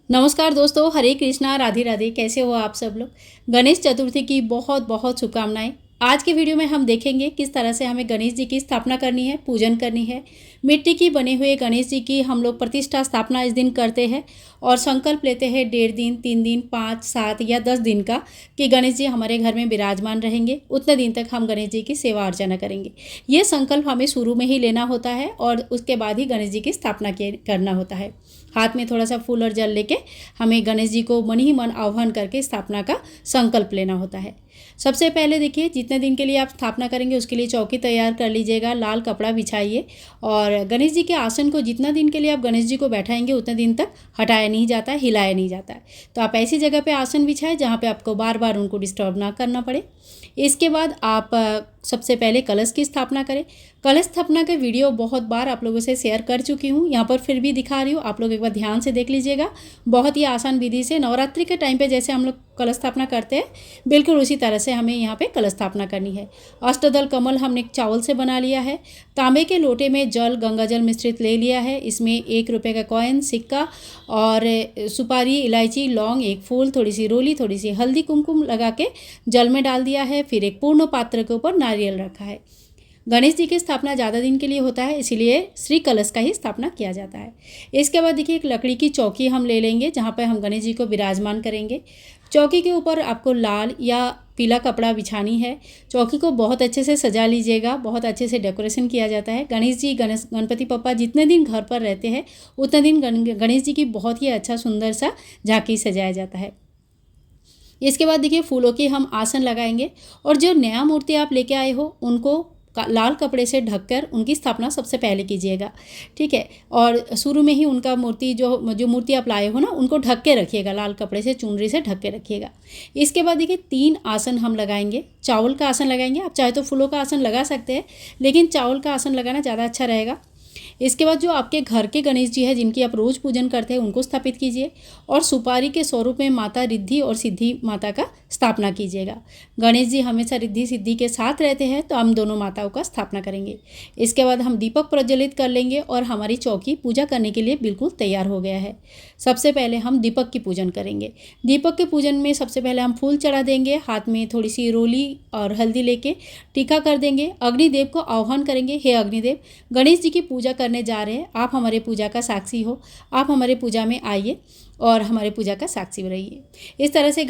नमस्कार दोस्तों, हरे कृष्णा, राधे राधे। कैसे हो आप सब लोग। गणेश चतुर्थी की बहुत बहुत शुभकामनाएं। आज के वीडियो में हम देखेंगे किस तरह से हमें गणेश जी की स्थापना करनी है, पूजन करनी है। मिट्टी की बने हुए गणेश जी की हम लोग प्रतिष्ठा स्थापना इस दिन करते हैं और संकल्प लेते हैं 1.5 दिन, 3 दिन, 5, 7 या 10 दिन का कि गणेश जी हमारे घर में विराजमान रहेंगे। उतने दिन तक हम गणेश जी की सेवा अर्चना करेंगे। ये संकल्प हमें शुरू में ही लेना होता है और उसके बाद ही गणेश जी की स्थापना करना होता है। हाथ में थोड़ा सा फूल और जल लेके हमें गणेश जी को मन ही मन आह्वान करके स्थापना का संकल्प लेना होता है। सबसे पहले देखिए, जितने दिन के लिए आप स्थापना करेंगे उसके लिए चौकी तैयार कर लीजिएगा, लाल कपड़ा बिछाइए और गणेश जी के आसन को जितना दिन के लिए आप गणेश जी को बैठाएंगे उतने दिन तक हटाया नहीं जाता है, हिलाया नहीं जाता है। तो आप ऐसी जगह पे आसन बिछाएं जहाँ पे आपको बार बार उनको डिस्टर्ब ना करना पड़े। इसके बाद आप सबसे पहले कलश की स्थापना करें। कलश स्थापना के वीडियो बहुत बार आप लोगों से शेयर कर चुकी हूँ, यहाँ पर फिर भी दिखा रही हूँ। आप लोग एक बार ध्यान से देख लीजिएगा। बहुत ही आसान विधि से नवरात्रि के टाइम पे जैसे हम लोग कलश स्थापना करते हैं, बिल्कुल उसी तरह से हमें यहाँ पे कलश स्थापना करनी है। अष्टदल कमल हमने चावल से बना लिया है। तांबे के लोटे में जल, गंगा जल मिश्रित ले लिया है। इसमें 1 रुपये का कॉइन, सिक्का और सुपारी, इलायची, लौंग, एक फूल, थोड़ी सी रोली, थोड़ी सी हल्दी, कुमकुम लगा के जल में डाल दिया है। फिर एक पूर्ण पात्र के ऊपर नारियल रखा है। गणेश जी की स्थापना ज़्यादा दिन के लिए होता है, इसीलिए श्री कलश का ही स्थापना किया जाता है। इसके बाद देखिए, एक लकड़ी की चौकी हम ले लेंगे जहाँ पर हम गणेश जी को विराजमान करेंगे। चौकी के ऊपर आपको लाल या पीला कपड़ा बिछानी है। चौकी को बहुत अच्छे से सजा लीजिएगा, बहुत अच्छे से डेकोरेशन किया जाता है। गणेश जी, गणपति पप्पा जितने दिन घर पर रहते हैं उतने दिन गणेश जी की बहुत ही अच्छा सुंदर सा झांकी सजाया जाता है। इसके बाद देखिए, फूलों के हम आसन लगाएंगे और जो नया मूर्ति आप लेके आए हो उनको लाल कपड़े से ढककर उनकी स्थापना सबसे पहले कीजिएगा, ठीक है। और शुरू में ही उनका मूर्ति जो मूर्ति आप लाए हो ना, उनको ढक के रखिएगा, लाल कपड़े से, चुनरी से ढक के रखिएगा। इसके बाद देखिए, 3 आसन हम लगाएंगे। चावल का आसन लगाएंगे। आप चाहे तो फूलों का आसन लगा सकते हैं, लेकिन चावल का आसन लगाना ज़्यादा अच्छा रहेगा। इसके बाद जो आपके घर के गणेश जी है, जिनकी आप रोज़ पूजन करते हैं, उनको स्थापित कीजिए और सुपारी के स्वरूप में माता रिद्धि और सिद्धि माता का स्थापना कीजिएगा। गणेश जी हमेशा रिद्धि सिद्धि के साथ रहते हैं, तो हम दोनों माताओं का स्थापना करेंगे। इसके बाद हम दीपक प्रज्वलित कर लेंगे और हमारी चौकी पूजा करने के लिए बिल्कुल तैयार हो गया है। सबसे पहले हम दीपक की पूजन करेंगे। दीपक के पूजन में सबसे पहले हम फूल चढ़ा देंगे, हाथ में थोड़ी सी रोली और हल्दी लेके टीका कर देंगे। अग्निदेव को आह्वान करेंगे, हे अग्निदेव, गणेश जी की पूजा करने जा रहे हैं, आप हमारे पूजा का साक्षी हो, आप हमारे पूजा में आइए और हमारे पूजा का साक्षी रहिए। इस तरह से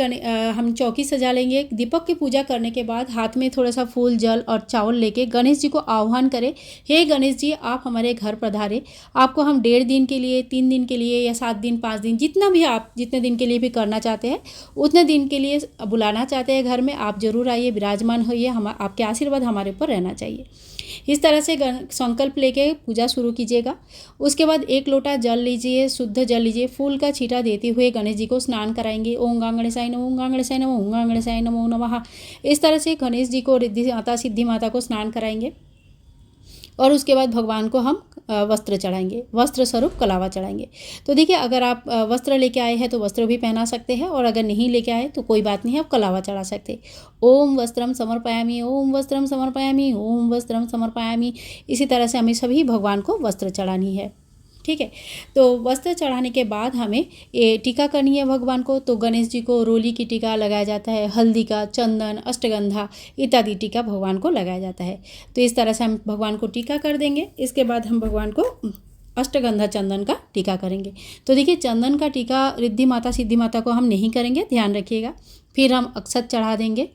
हम चौकी सजा लेंगे। दीपक की पूजा करने के बाद हाथ में थोड़ा सा फूल, जल और चावल लेके गणेश जी को आह्वान करें, हे गणेश जी, आप हमारे घर पधारे। आपको हम 1.5 दिन के लिए, 3 दिन के लिए या 7 दिन, 5 दिन, जितना भी आप जितने दिन के लिए भी करना चाहते हैं उतने दिन के लिए बुलाना चाहते हैं घर में, आप जरूर आइए, विराजमान होइए। आपके आशीर्वाद हमारे ऊपर रहना चाहिए। इस तरह से संकल्प लेके पूजा शुरू कीजिएगा। उसके बाद 1 लोटा जल लीजिए, शुद्ध जल लीजिए, फूल का छींटा देते हुए गणेश जी को स्नान कराएंगे। ओम गणेशाय नमः, ओम गणेशाय नमः, ओम गणेशाय नमो नमः। इस तरह से गणेश जी को रिद्धि माता, सिद्धि माता को स्नान कराएंगे और उसके बाद भगवान को हम वस्त्र चढ़ाएंगे, वस्त्र स्वरूप कलावा चढ़ाएंगे। तो देखिए, अगर आप वस्त्र लेके आए हैं तो वस्त्र भी पहना सकते हैं और अगर नहीं लेके आए तो कोई बात नहीं है, आप कलावा चढ़ा सकते। ओम वस्त्रम समर्पयामि, ओम वस्त्रम समर्पयामि, ओम वस्त्रम समर्पयामि। इसी तरह से हमें सभी भगवान को वस्त्र चढ़ानी है, ठीक है। तो वस्त्र चढ़ाने के बाद हमें ये टीका करनी है भगवान को। तो गणेश जी को रोली की टीका लगाया जाता है, हल्दी का, चंदन, अष्टगंधा इत्यादि टीका भगवान को लगाया जाता है। तो इस तरह से हम भगवान को टीका कर देंगे। इसके बाद हम भगवान को अष्टगंधा चंदन का टीका करेंगे। तो देखिए, चंदन का टीका रिद्धि माता, सिद्धि माता को हम नहीं करेंगे, ध्यान रखिएगा। फिर हम अक्षत चढ़ा देंगे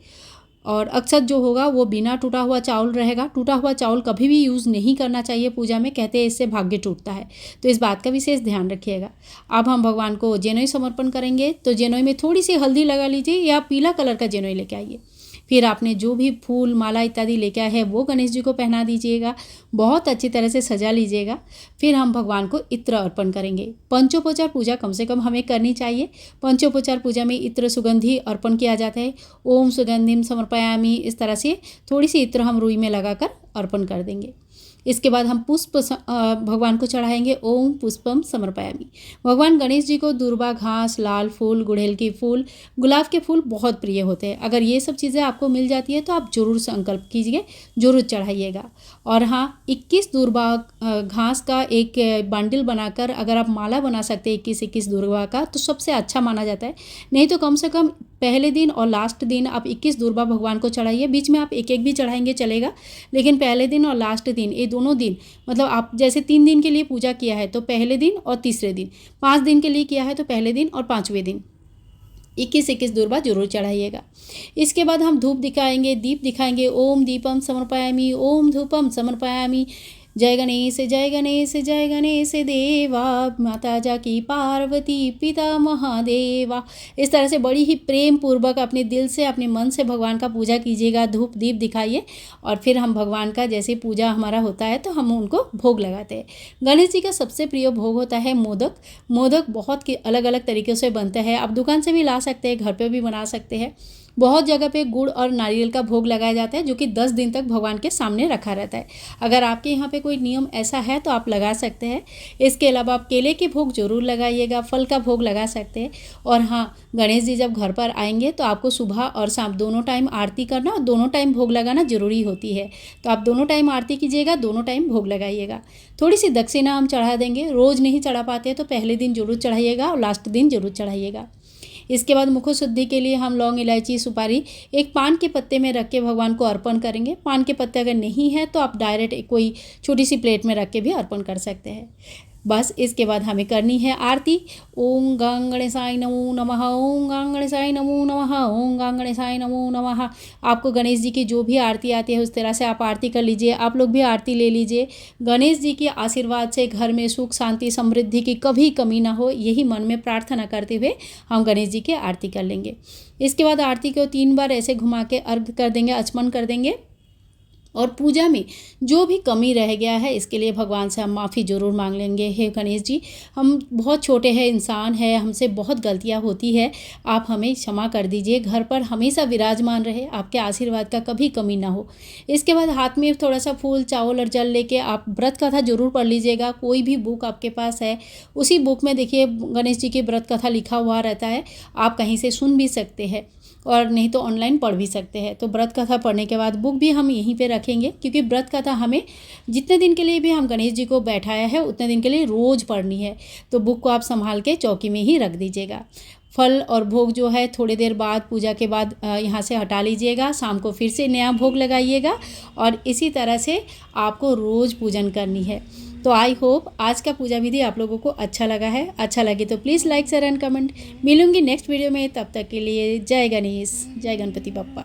और अक्षत जो होगा वो बिना टूटा हुआ चावल रहेगा। टूटा हुआ चावल कभी भी यूज़ नहीं करना चाहिए पूजा में, कहते हैं इससे भाग्य टूटता है, तो इस बात का विशेष ध्यान रखिएगा। अब हम भगवान को जेनोई समर्पण करेंगे। तो जेनोई में थोड़ी सी हल्दी लगा लीजिए या पीला कलर का जेनोई लेके आइए। फिर आपने जो भी फूल, माला इत्यादि लेके आए हैं वो गणेश जी को पहना दीजिएगा, बहुत अच्छी तरह से सजा लीजिएगा। फिर हम भगवान को इत्र अर्पण करेंगे। पंचोपचार पूजा कम से कम हमें करनी चाहिए। पंचोपचार पूजा में इत्र सुगंधी अर्पण किया जाता है। ओम सुगंधिम समर्पयामि, इस तरह से थोड़ी सी इत्र हम रुई में लगाकर अर्पण कर देंगे। इसके बाद हम पुष्प भगवान को चढ़ाएंगे। ओम पुष्पम समर्पयामि। भगवान गणेश जी को दूर्वा घास, लाल फूल, गुड़हल के फूल, गुलाब के फूल बहुत प्रिय होते हैं। अगर ये सब चीज़ें आपको मिल जाती है तो आप ज़रूर संकल्प कीजिए, ज़रूर चढ़ाइएगा। और हाँ, 21 दूर्वा घास का एक बंडल बनाकर अगर आप माला बना सकते हैं 21 दूर्वा का, तो सबसे अच्छा माना जाता है। नहीं तो कम से कम पहले दिन और लास्ट दिन आप 21 दूर्वा भगवान को चढ़ाइए। बीच में आप एक एक भी चढ़ाएंगे चलेगा, लेकिन पहले दिन और लास्ट दिन, ये दोनों दिन, मतलब आप जैसे 3 दिन के लिए पूजा किया है तो पहले दिन और तीसरे दिन, 5 दिन के लिए किया है तो पहले दिन और 5वें दिन 21 दूर्वा जरूर चढ़ाइएगा। इसके बाद हम धूप दिखाएंगे, दीप दिखाएंगे। ओम दीपम समर्पयामि, ओम धूपम समर्पयामि। जय गणेश जय गणेश जय गणेश देवा, माता जाकी पार्वती पिता महादेवा। इस तरह से बड़ी ही प्रेम पूर्वक अपने दिल से, अपने मन से भगवान का पूजा कीजिएगा। धूप दीप दिखाइए और फिर हम भगवान का जैसे पूजा हमारा होता है तो हम उनको भोग लगाते हैं। गणेश जी का सबसे प्रिय भोग होता है मोदक। मोदक बहुत अलग अलग तरीक़े से बनता है, आप दुकान से भी ला सकते हैं, घर पर भी बना सकते हैं। बहुत जगह पे गुड़ और नारियल का भोग लगाया जाता है जो कि 10 दिन तक भगवान के सामने रखा रहता है। अगर आपके यहाँ पे कोई नियम ऐसा है तो आप लगा सकते हैं। इसके अलावा आप केले के भोग जरूर लगाइएगा, फल का भोग लगा सकते हैं। और हाँ, गणेश जी जब घर पर आएंगे तो आपको सुबह और शाम दोनों टाइम आरती करना और दोनों टाइम भोग लगाना जरूरी होती है। तो आप दोनों टाइम आरती कीजिएगा, दोनों टाइम भोग लगाइएगा। थोड़ी सी दक्षिणा हम चढ़ा देंगे। रोज़ नहीं चढ़ा पाते हैं तो पहले दिन जरूर चढ़ाइएगा और लास्ट दिन जरूर चढ़ाइएगा। इसके बाद मुख शुद्धि के लिए हम लौंग, इलायची, सुपारी एक पान के पत्ते में रख के भगवान को अर्पण करेंगे। पान के पत्ते अगर नहीं है तो आप डायरेक्ट कोई छोटी सी प्लेट में रख के भी अर्पण कर सकते हैं। बस इसके बाद हमें करनी है आरती। ओम गं गणेशाय नमो नमः, ओम गं गणेशाय नमो नमः, ओम गं गणेशाय नमो नमः। आपको गणेश जी की जो भी आरती आती है उस तरह से आप आरती कर लीजिए। आप लोग भी आरती ले लीजिए। गणेश जी के आशीर्वाद से घर में सुख, शांति, समृद्धि की कभी कमी ना हो, यही मन में प्रार्थना करते हुए हम गणेश जी की आरती कर लेंगे। इसके बाद आरती को 3 बार ऐसे घुमा के अर्घ कर देंगे, आचमन कर देंगे। और पूजा में जो भी कमी रह गया है इसके लिए भगवान से हम माफ़ी ज़रूर मांग लेंगे। हे गणेश जी, हम बहुत छोटे हैं, इंसान है, हमसे बहुत गलतियां होती है, आप हमें क्षमा कर दीजिए। घर पर हमेशा विराजमान रहे, आपके आशीर्वाद का कभी कमी ना हो। इसके बाद हाथ में थोड़ा सा फूल, चावल और जल लेके आप व्रत कथा जरूर पढ़ लीजिएगा। कोई भी बुक आपके पास है, उसी बुक में देखिए गणेश जी की व्रत कथा लिखा हुआ रहता है, आप कहीं से सुन भी सकते हैं और नहीं तो ऑनलाइन पढ़ भी सकते हैं। तो व्रत कथा पढ़ने के बाद बुक भी हम यहीं पे रखेंगे, क्योंकि व्रत कथा हमें जितने दिन के लिए भी हम गणेश जी को बैठाया है उतने दिन के लिए रोज़ पढ़नी है। तो बुक को आप संभाल के चौकी में ही रख दीजिएगा। फल और भोग जो है थोड़ी देर बाद, पूजा के बाद यहाँ से हटा लीजिएगा। शाम को फिर से नया भोग लगाइएगा और इसी तरह से आपको रोज़ पूजन करनी है। तो आई होप आज का पूजा विधि आप लोगों को अच्छा लगा है। अच्छा लगे तो please like, share and comment. मिलूंगी नेक्स्ट वीडियो में, तब तक के लिए जय गणेश, जय गणपति बप्पा।